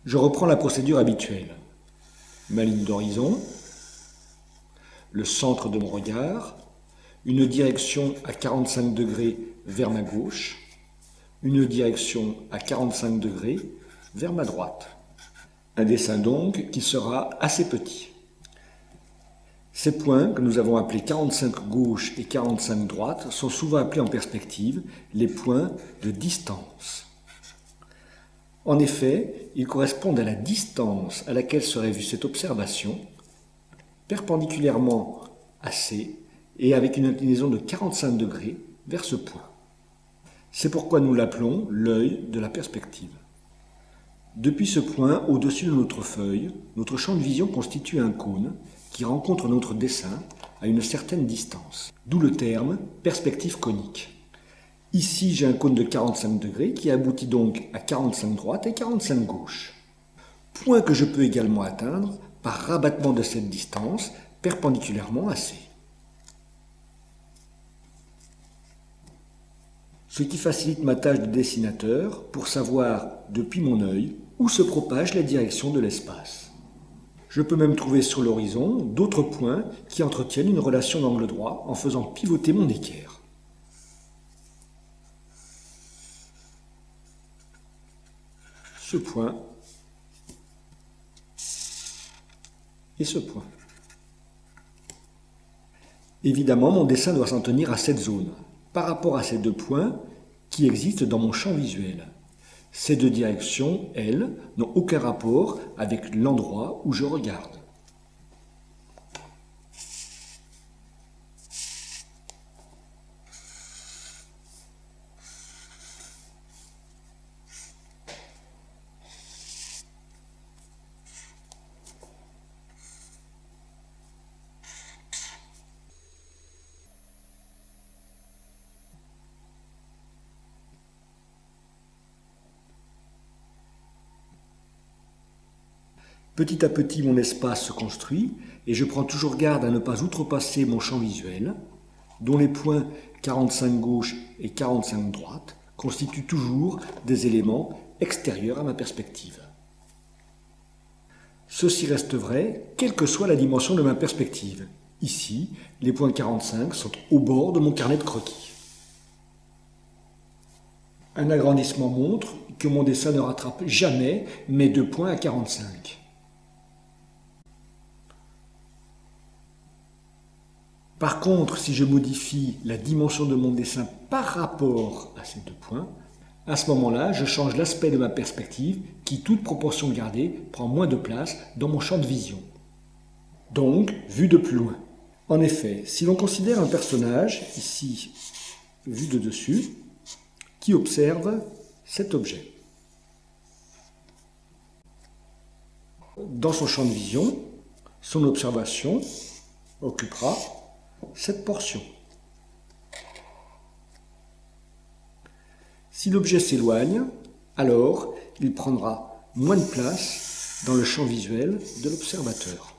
Je reprends la procédure habituelle. Ma ligne d'horizon, le centre de mon regard, une direction à 45 degrés vers ma gauche, une direction à 45 degrés vers ma droite. Un dessin donc qui sera assez petit. Ces points, que nous avons appelés 45 gauche et 45 droite, sont souvent appelés en perspective les points de distance. En effet, ils correspondent à la distance à laquelle serait vue cette observation, perpendiculairement à C et avec une inclinaison de 45 degrés vers ce point. C'est pourquoi nous l'appelons l'œil de la perspective. Depuis ce point, au-dessus de notre feuille, notre champ de vision constitue un cône qui rencontre notre dessin à une certaine distance, d'où le terme perspective conique. Ici, j'ai un cône de 45 degrés qui aboutit donc à 45 droite et 45 gauche. Point que je peux également atteindre par rabattement de cette distance perpendiculairement à C. Ce qui facilite ma tâche de dessinateur pour savoir, depuis mon œil, où se propage la direction de l'espace. Je peux même trouver sur l'horizon d'autres points qui entretiennent une relation d'angle droit en faisant pivoter mon équerre. Ce point et ce point. Évidemment, mon dessin doit s'en tenir à cette zone, par rapport à ces deux points qui existent dans mon champ visuel. Ces deux directions, elles, n'ont aucun rapport avec l'endroit où je regarde. Petit à petit, mon espace se construit et je prends toujours garde à ne pas outrepasser mon champ visuel, dont les points 45 gauche et 45 droite constituent toujours des éléments extérieurs à ma perspective. Ceci reste vrai, quelle que soit la dimension de ma perspective. Ici, les points 45 sont au bord de mon carnet de croquis. Un agrandissement montre que mon dessin ne rattrape jamais mes deux points à 45. Par contre, si je modifie la dimension de mon dessin par rapport à ces deux points, à ce moment-là, je change l'aspect de ma perspective qui, toute proportion gardée, prend moins de place dans mon champ de vision. Donc, vu de plus loin. En effet, si l'on considère un personnage, ici vu de dessus, qui observe cet objet. Dans son champ de vision, son observation occupera cette portion. Si l'objet s'éloigne, alors il prendra moins de place dans le champ visuel de l'observateur.